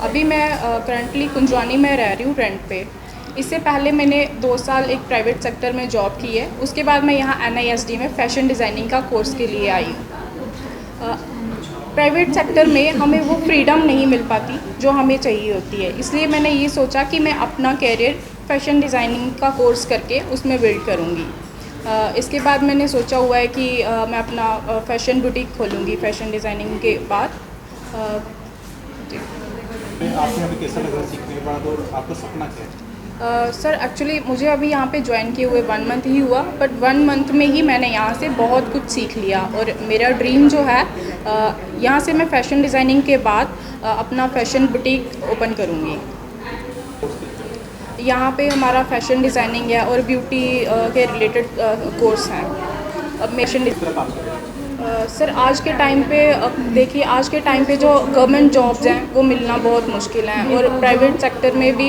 अभी मैं करंटली कुंजवानी में रह रही हूँ रेंट पे। इससे पहले मैंने 2 साल एक प्राइवेट सेक्टर में जॉब की है। उसके बाद मैं यहाँ NISD में फ़ैशन डिज़ाइनिंग का कोर्स के लिए आई हूँ। प्राइवेट सेक्टर में हमें वो फ्रीडम नहीं मिल पाती जो हमें चाहिए होती है, इसलिए मैंने ये सोचा कि मैं अपना कैरियर फ़ैशन डिज़ाइनिंग का कोर्स करके उसमें बिल्ड करूँगी। इसके बाद मैंने सोचा हुआ है कि मैं अपना फ़ैशन बुटीक खोलूँगी फ़ैशन डिज़ाइनिंग के बाद। आपने अभी कैसा लगा सीखने के बाद और आपका सपना क्या है? सर एक्चुअली मुझे अभी यहाँ पे ज्वाइन किए हुए 1 मंथ ही हुआ, बट 1 मंथ में ही मैंने यहाँ से बहुत कुछ सीख लिया और मेरा ड्रीम जो है यहाँ से मैं फ़ैशन डिज़ाइनिंग के बाद अपना फ़ैशन बुटीक ओपन करूँगी। यहाँ पे हमारा फ़ैशन डिज़ाइनिंग है और ब्यूटी के रिलेटेड कोर्स हैं। अब सर आज के टाइम पे देखिए, आज के टाइम पे जो गवर्नमेंट जॉब्स हैं वो मिलना बहुत मुश्किल है और प्राइवेट सेक्टर में भी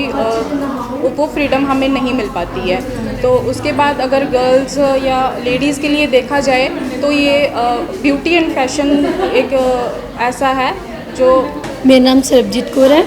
वो फ्रीडम हमें नहीं मिल पाती है। तो उसके बाद अगर गर्ल्स या लेडीज़ के लिए देखा जाए तो ये ब्यूटी एंड फैशन एक ऐसा है जो। मेरा नाम सरबजीत कौर है।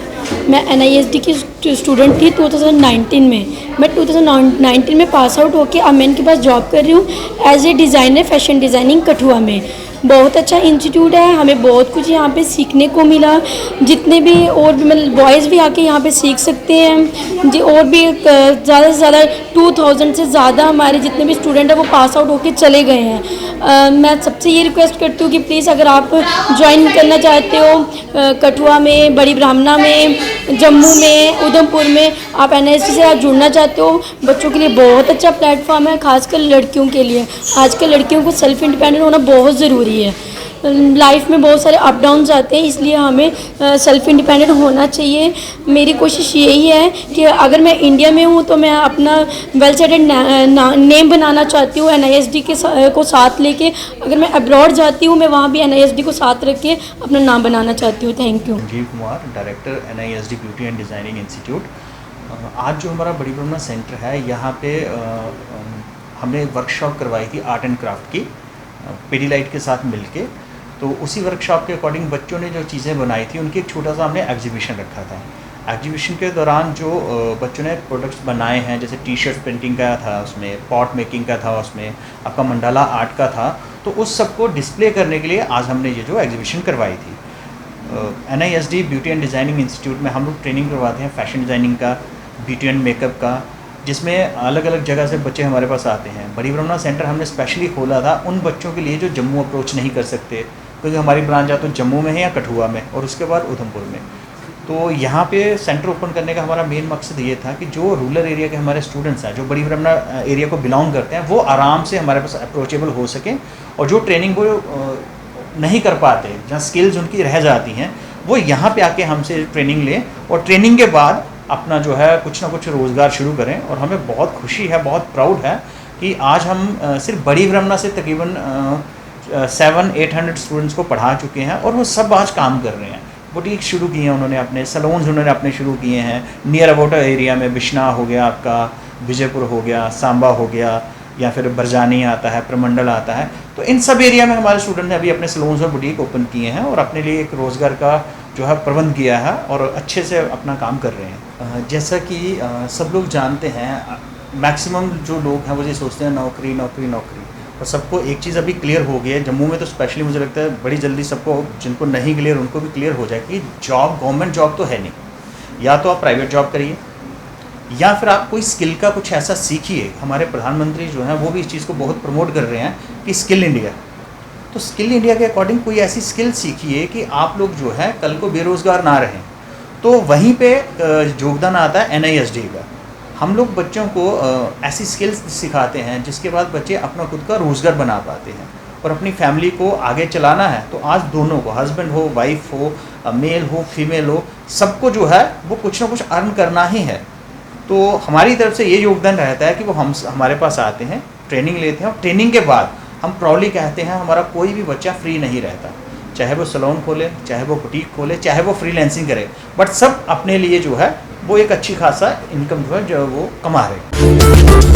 मैं NISD की स्टूडेंट थी 2019 में। मैं 2019 में पास आउट होकर अब मैं इनके पास जॉब कर रही हूँ as a designer fashion designing Kathua में। बहुत अच्छा इंस्टीट्यूट है, हमें बहुत कुछ यहाँ पे सीखने को मिला। जितने भी और भी मतलब बॉयज़ भी आके यहाँ पे सीख सकते हैं जी। और भी ज़्यादा से ज़्यादा 2000 से ज़्यादा हमारे जितने भी स्टूडेंट हैं वो पास आउट होके चले गए हैं। मैं सबसे ये रिक्वेस्ट करती हूँ कि प्लीज़ अगर आप ज्वाइन करना चाहते हो कठुआ में, बड़ी ब्राह्मणा में, जम्मू में, उधमपुर में, आप NISD से आप जुड़ना चाहते हो, बच्चों के लिए बहुत अच्छा प्लेटफॉर्म है, खासकर लड़कियों के लिए। आजकल लड़कियों को सेल्फ इंडिपेंडेंट होना बहुत ज़रूरी है। लाइफ में बहुत सारे अप डाउन्स आते हैं, इसलिए हमें सेल्फ इंडिपेंडेंट होना चाहिए। मेरी कोशिश यही है कि अगर मैं इंडिया में हूँ तो मैं अपना वेल सेटेड नेम बनाना चाहती हूँ NISD को साथ लेके। अगर मैं अब्रॉड जाती हूँ मैं वहाँ भी NISD को साथ रख के अपना नाम बनाना चाहती हूँ। Thank you. Sanjeev Kumar, director NISD beauty and designing institute. आज जो हमारा बड़ी ब्रह्मणा सेंटर है यहाँ पे हमने वर्कशॉप करवाई थी आर्ट एंड क्राफ्ट की पेडीलाइट के साथ मिलके। तो उसी वर्कशॉप के अकॉर्डिंग बच्चों ने जो चीज़ें बनाई थी उनकी एक छोटा सा हमने एग्जीबिशन रखा था। एग्जीबिशन के दौरान जो बच्चों ने प्रोडक्ट्स बनाए हैं, जैसे टी-शर्ट प्रिंटिंग का था, उसमें पॉट मेकिंग का था, उसमें आपका मंडाला आर्ट का था, तो उस सब को डिस्प्ले करने के लिए आज हमने ये जो एग्जीबिशन करवाई थी। NISD beauty and designing institute में हम लोग ट्रेनिंग करवाते हैं फ़ैशन डिज़ाइनिंग का, ब्यूटी एंड मेकअप का, जिसमें अलग अलग जगह से बच्चे हमारे पास आते हैं। बड़ी ब्रह्मणा सेंटर हमने स्पेशली खोला था उन बच्चों के लिए जो जम्मू अप्रोच नहीं कर सकते, क्योंकि हमारी ब्रांच या तो जम्मू में है या कठुआ में और उसके बाद उधमपुर में। तो यहाँ पे सेंटर ओपन करने का हमारा मेन मकसद ये था कि जो रूरल एरिया के हमारे स्टूडेंट्स हैं, जो बड़ी ब्रह्मणा एरिया को बिलोंग करते हैं, वो आराम से हमारे पास अप्रोचेबल हो सकें और जो ट्रेनिंग वो नहीं कर पाते, जहाँ स्किल्स उनकी रह जाती हैं, वो यहाँ पे आके हमसे ट्रेनिंग लें और ट्रेनिंग के बाद अपना जो है कुछ ना कुछ रोज़गार शुरू करें। और हमें बहुत खुशी है, बहुत प्राउड है कि आज हम सिर्फ बड़ी ब्रह्मणा से तकरीबन 700-800 स्टूडेंट्स को पढ़ा चुके हैं और वो सब आज काम कर रहे हैं। बुटीक शुरू किए हैं उन्होंने, अपने सैलून्स उन्होंने अपने शुरू किए हैं नियर अबाउट एरिया में। बिश्ना हो गया, आपका विजयपुर हो गया, सांबा हो गया, या फिर बरजानी आता है, प्रमंडल आता है। तो इन सब एरिया में हमारे स्टूडेंट ने अभी अपने सैलून्स और बुटीक ओपन किए हैं और अपने लिए एक रोज़गार का जो है प्रबंध किया है और अच्छे से अपना काम कर रहे हैं। जैसा कि सब लोग जानते हैं, मैक्सिमम जो लोग हैं वो ये सोचते हैं नौकरी नौकरी नौकरी, और सबको एक चीज़ अभी क्लियर हो गई है जम्मू में तो स्पेशली, मुझे लगता है बड़ी जल्दी सबको, जिनको नहीं क्लियर उनको भी क्लियर हो जाए कि जॉब गवर्नमेंट जॉब तो है नहीं। या तो आप प्राइवेट जॉब करिए या फिर आप कोई स्किल का कुछ ऐसा सीखिए। हमारे प्रधानमंत्री जो हैं वो भी इस चीज़ को बहुत प्रमोट कर रहे हैं कि स्किल इंडिया। तो स्किल इंडिया के अकॉर्डिंग कोई ऐसी स्किल सीखिए कि आप लोग जो है कल को बेरोज़गार ना रहें। तो वहीं पे योगदान आता है NISD का। हम लोग बच्चों को ऐसी स्किल्स सिखाते हैं जिसके बाद बच्चे अपना खुद का रोज़गार बना पाते हैं और अपनी फैमिली को आगे चलाना है तो आज दोनों को, हस्बैंड हो, वाइफ हो, मेल हो, फीमेल हो, सबको जो है वो कुछ ना कुछ अर्न करना ही है। तो हमारी तरफ से ये योगदान रहता है कि वो हमारे पास आते हैं, ट्रेनिंग लेते हैं और ट्रेनिंग के बाद हम प्राउडली कहते हैं हमारा कोई भी बच्चा फ्री नहीं रहता। चाहे वो सैलून खोले, चाहे वो बुटीक खोले, चाहे वो फ्रीलांसिंग करे, बट सब अपने लिए जो है वो एक अच्छी खासा इनकम जो है जो वो कमा रहे हैं।